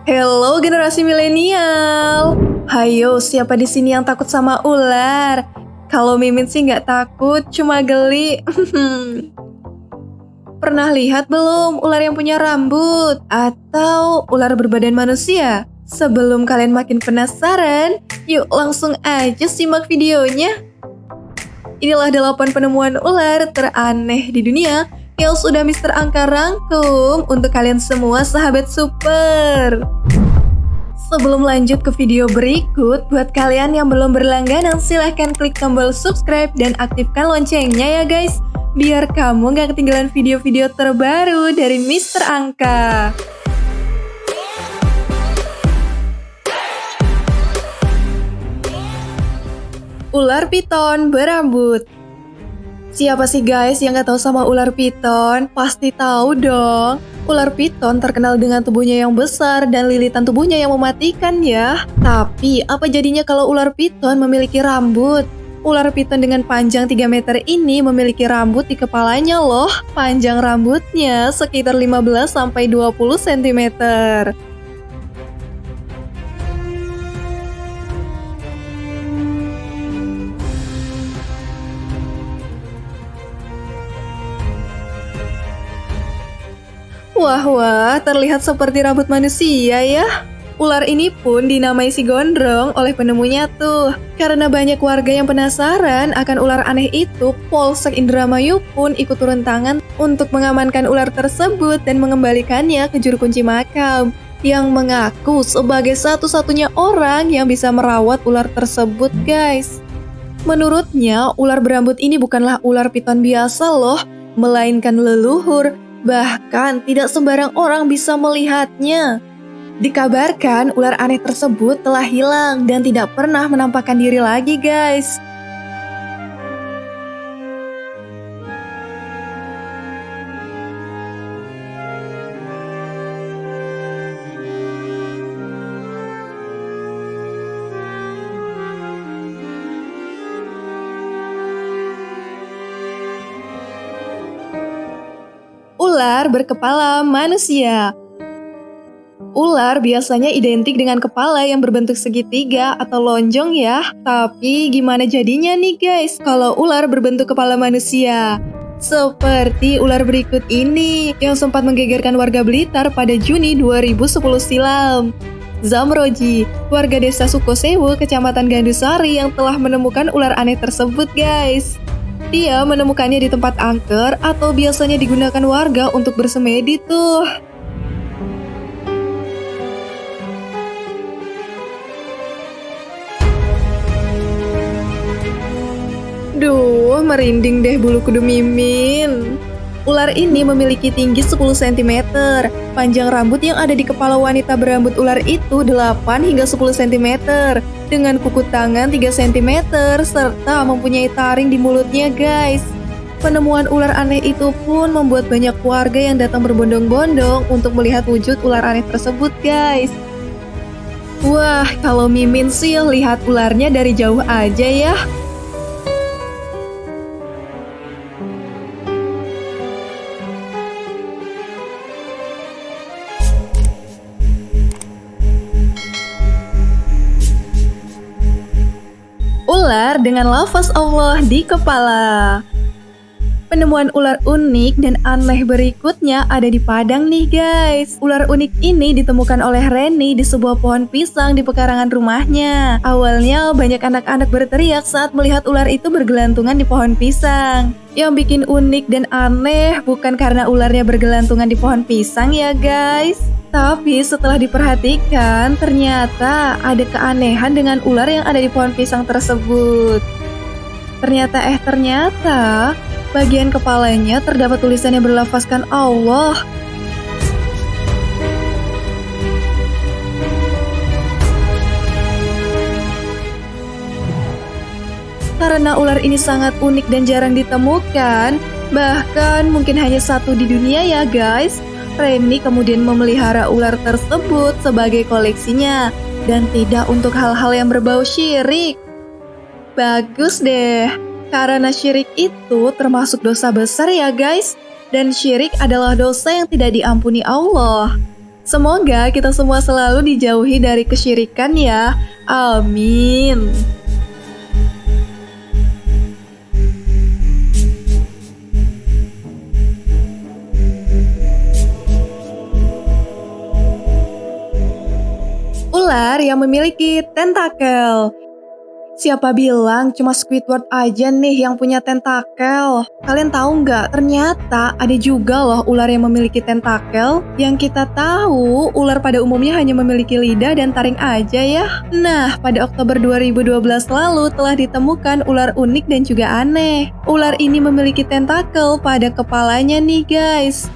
Hello generasi milenial. Hayo, siapa di sini yang takut sama ular? Kalau Mimin sih nggak takut, cuma geli. Pernah lihat belum ular yang punya rambut? Atau ular berbadan manusia? Sebelum kalian makin penasaran, yuk langsung aja simak videonya. Inilah 8 penemuan ular teraneh di dunia yang sudah Mister Angka rangkum untuk kalian semua sahabat super. Sebelum lanjut ke video berikut, buat kalian yang belum berlangganan silahkan klik tombol subscribe dan aktifkan loncengnya ya guys, biar kamu gak ketinggalan video-video terbaru dari Mister Angka. Ular piton berambut. Siapa sih guys yang gak tahu sama ular piton? Pasti tahu dong. Ular piton terkenal dengan tubuhnya yang besar dan lilitan tubuhnya yang mematikan ya. Tapi apa jadinya kalau ular piton memiliki rambut? Ular piton dengan panjang 3 meter ini memiliki rambut di kepalanya loh. Panjang rambutnya sekitar 15-20 cm. Wah, terlihat seperti rambut manusia ya. Ular ini pun dinamai si gondrong oleh penemunya tuh. Karena banyak warga yang penasaran akan ular aneh itu, Polsek Indramayu pun ikut turun tangan untuk mengamankan ular tersebut dan mengembalikannya ke juru kunci makam, yang mengaku sebagai satu-satunya orang yang bisa merawat ular tersebut guys. Menurutnya, ular berambut ini bukanlah ular piton biasa loh, melainkan leluhur. Bahkan tidak sembarang orang bisa melihatnya. Dikabarkan ular aneh tersebut telah hilang dan tidak pernah menampakkan diri lagi guys. Ular berkepala manusia. Ular biasanya identik dengan kepala yang berbentuk segitiga atau lonjong ya. Tapi gimana jadinya nih guys kalau ular berbentuk kepala manusia? Seperti ular berikut ini yang sempat menggegerkan warga Blitar pada Juni 2010 silam. Zamroji, warga desa Sukosewu, kecamatan Gandusari yang telah menemukan ular aneh tersebut guys. Dia menemukannya di tempat angker atau biasanya digunakan warga untuk bersemedi tuh. Duh, merinding deh bulu kudu Mimin. Ular ini memiliki tinggi 10 cm. Panjang rambut yang ada di kepala wanita berambut ular itu 8 hingga 10 cm. Dengan kuku tangan 3 cm, serta mempunyai taring di mulutnya guys. Penemuan ular aneh itu pun membuat banyak warga yang datang berbondong-bondong untuk melihat wujud ular aneh tersebut guys. Wah, kalau Mimin sih lihat ularnya dari jauh aja ya. Ular dengan lafaz Allah di kepala. Penemuan ular unik dan aneh berikutnya ada di Padang nih guys. Ular unik ini ditemukan oleh Reni di sebuah pohon pisang di pekarangan rumahnya. Awalnya banyak anak-anak berteriak saat melihat ular itu bergelantungan di pohon pisang. Yang bikin unik dan aneh bukan karena ularnya bergelantungan di pohon pisang ya guys. Tapi setelah diperhatikan, ternyata ada keanehan dengan ular yang ada di pohon pisang tersebut. Ternyata, bagian kepalanya terdapat tulisan yang berlafazkan Allah. Karena ular ini sangat unik dan jarang ditemukan, bahkan mungkin hanya satu di dunia ya guys, Reni kemudian memelihara ular tersebut sebagai koleksinya dan tidak untuk hal-hal yang berbau syirik. Bagus deh, karena syirik itu termasuk dosa besar ya guys, dan syirik adalah dosa yang tidak diampuni Allah. Semoga kita semua selalu dijauhi dari kesyirikan ya. Amin. Ular yang memiliki tentakel. Siapa bilang cuma Squidward aja nih yang punya tentakel? Kalian tahu nggak? Ternyata ada juga loh ular yang memiliki tentakel. Yang kita tahu, ular pada umumnya hanya memiliki lidah dan taring aja ya. Nah, pada Oktober 2012 lalu telah ditemukan ular unik dan juga aneh. Ular ini memiliki tentakel pada kepalanya nih guys.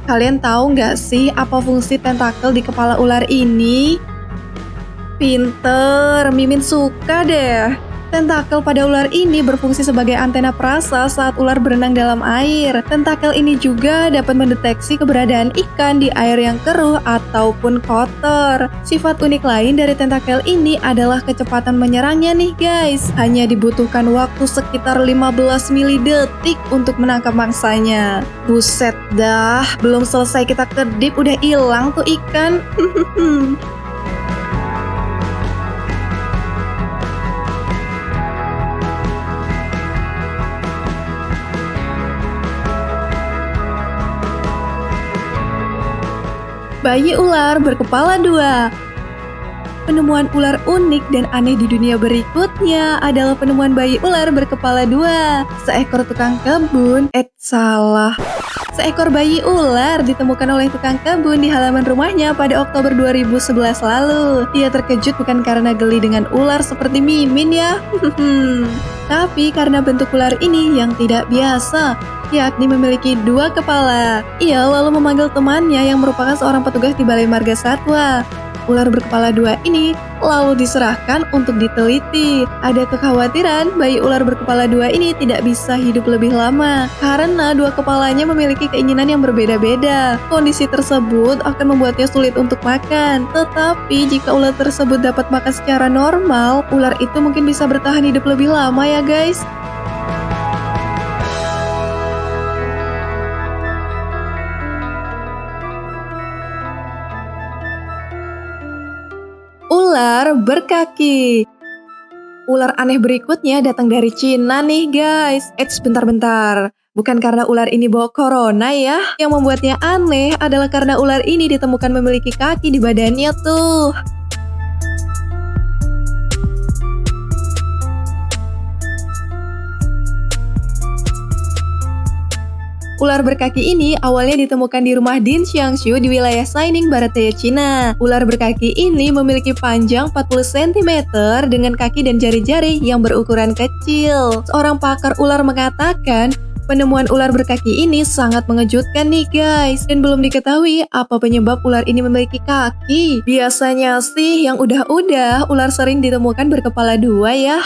Kalian tahu nggak sih apa fungsi tentakel di kepala ular ini? Pinter, Mimin suka deh. Tentakel pada ular ini berfungsi sebagai antena perasa saat ular berenang dalam air. Tentakel ini juga dapat mendeteksi keberadaan ikan di air yang keruh ataupun kotor. Sifat unik lain dari tentakel ini adalah kecepatan menyerangnya nih guys. Hanya dibutuhkan waktu sekitar 15 milidetik untuk menangkap mangsanya. Buset dah, belum selesai kita kedip udah hilang tuh ikan. Bayi ular berkepala dua. Penemuan ular unik dan aneh di dunia berikutnya adalah penemuan bayi ular berkepala dua. Seekor tukang kebun, salah. Seekor bayi ular ditemukan oleh tukang kebun di halaman rumahnya pada Oktober 2011 lalu. Dia terkejut bukan karena geli dengan ular seperti Mimin ya. Tapi karena bentuk ular ini yang tidak biasa, yakni memiliki dua kepala. Ia lalu memanggil temannya yang merupakan seorang petugas di Balai Marga Satwa. Ular berkepala dua ini lalu diserahkan untuk diteliti. Ada kekhawatiran bayi ular berkepala dua ini tidak bisa hidup lebih lama karena dua kepalanya memiliki keinginan yang berbeda-beda. Kondisi tersebut akan membuatnya sulit untuk makan. Tetapi jika ular tersebut dapat makan secara normal, ular itu mungkin bisa bertahan hidup lebih lama ya guys. Ular berkaki. Ular aneh berikutnya datang dari Cina nih guys. Bentar-bentar. Bukan karena ular ini bawa corona ya. Yang membuatnya aneh adalah karena ular ini ditemukan memiliki kaki di badannya tuh. Ular berkaki ini awalnya ditemukan di rumah Din Xiangshu di wilayah Saining, barat daya Cina. Ular berkaki ini memiliki panjang 40 cm dengan kaki dan jari-jari yang berukuran kecil. Seorang pakar ular mengatakan, penemuan ular berkaki ini sangat mengejutkan nih guys. Dan belum diketahui apa penyebab ular ini memiliki kaki. Biasanya sih yang udah-udah ular sering ditemukan berkepala dua ya.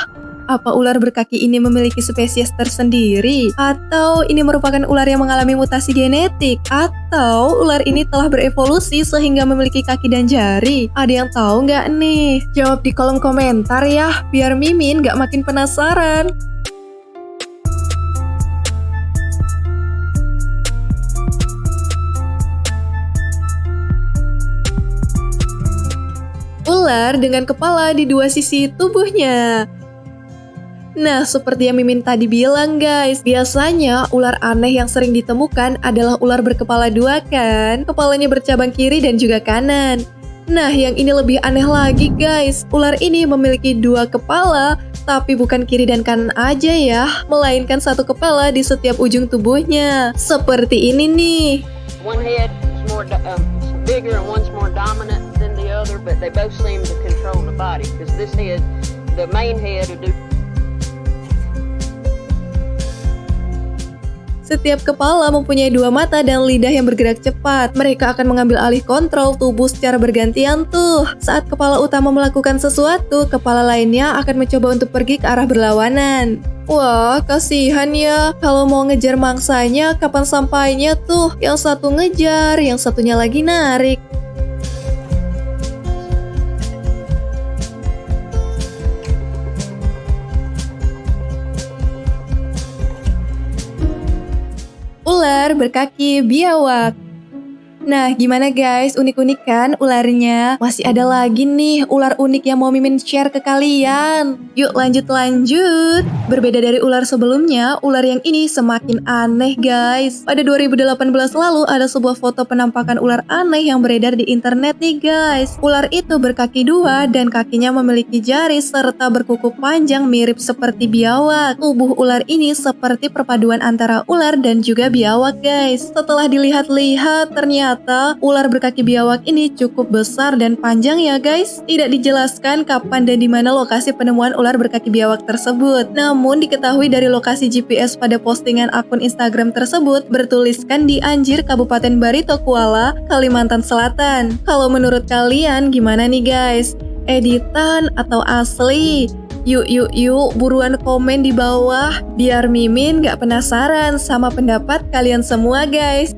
Apa ular berkaki ini memiliki spesies tersendiri? Atau ini merupakan ular yang mengalami mutasi genetik? Atau ular ini telah berevolusi sehingga memiliki kaki dan jari? Ada yang tahu nggak nih? Jawab di kolom komentar ya, biar Mimin nggak makin penasaran. Ular dengan kepala di dua sisi tubuhnya. Nah, seperti yang Mimin tadi bilang guys, biasanya ular aneh yang sering ditemukan adalah ular berkepala dua kan? Kepalanya bercabang kiri dan juga kanan. Nah, yang ini lebih aneh lagi guys. Ular ini memiliki dua kepala, tapi bukan kiri dan kanan aja ya, melainkan satu kepala di setiap ujung tubuhnya. Seperti ini nih. One head is more bigger and one's more dominant than the other, but they both seem to control the body because this head, the main head, will do. Setiap kepala mempunyai dua mata dan lidah yang bergerak cepat. Mereka akan mengambil alih kontrol tubuh secara bergantian tuh. Saat kepala utama melakukan sesuatu, kepala lainnya akan mencoba untuk pergi ke arah berlawanan. Wah, kasihan ya. Kalau mau ngejar mangsanya, kapan sampainya tuh? Yang satu ngejar, yang satunya lagi narik. ular berkaki biawak. Nah, gimana guys? Unik-unik kan ularnya? Masih ada lagi nih ular unik yang mau Mimin share ke kalian. Yuk lanjut. Berbeda dari ular sebelumnya, ular yang ini semakin aneh guys. Pada 2018 lalu ada sebuah foto penampakan ular aneh yang beredar di internet nih guys. Ular itu berkaki dua dan kakinya memiliki jari serta berkuku panjang mirip seperti biawak. Tubuh ular ini seperti perpaduan antara ular dan juga biawak guys. Setelah dilihat-lihat, ternyata ular berkaki biawak ini cukup besar dan panjang ya guys. Tidak dijelaskan kapan dan di mana lokasi penemuan ular berkaki biawak tersebut. Namun diketahui dari lokasi GPS pada postingan akun Instagram tersebut bertuliskan di Anjir, Kabupaten Barito Kuala, Kalimantan Selatan. Kalau menurut kalian gimana nih guys? Editan atau asli? Yuk, buruan komen di bawah biar Mimin gak penasaran sama pendapat kalian semua guys.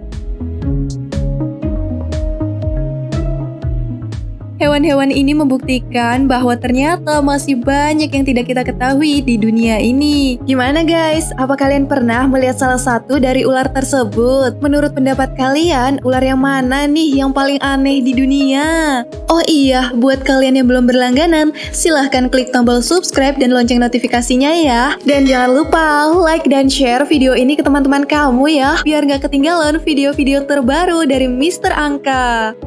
Hewan-hewan ini membuktikan bahwa ternyata masih banyak yang tidak kita ketahui di dunia ini. Gimana guys? Apa kalian pernah melihat salah satu dari ular tersebut? Menurut pendapat kalian, ular yang mana nih yang paling aneh di dunia? Oh iya, buat kalian yang belum berlangganan, silahkan klik tombol subscribe dan lonceng notifikasinya ya. Dan jangan lupa like dan share video ini ke teman-teman kamu ya, biar gak ketinggalan video-video terbaru dari Mr. Angka.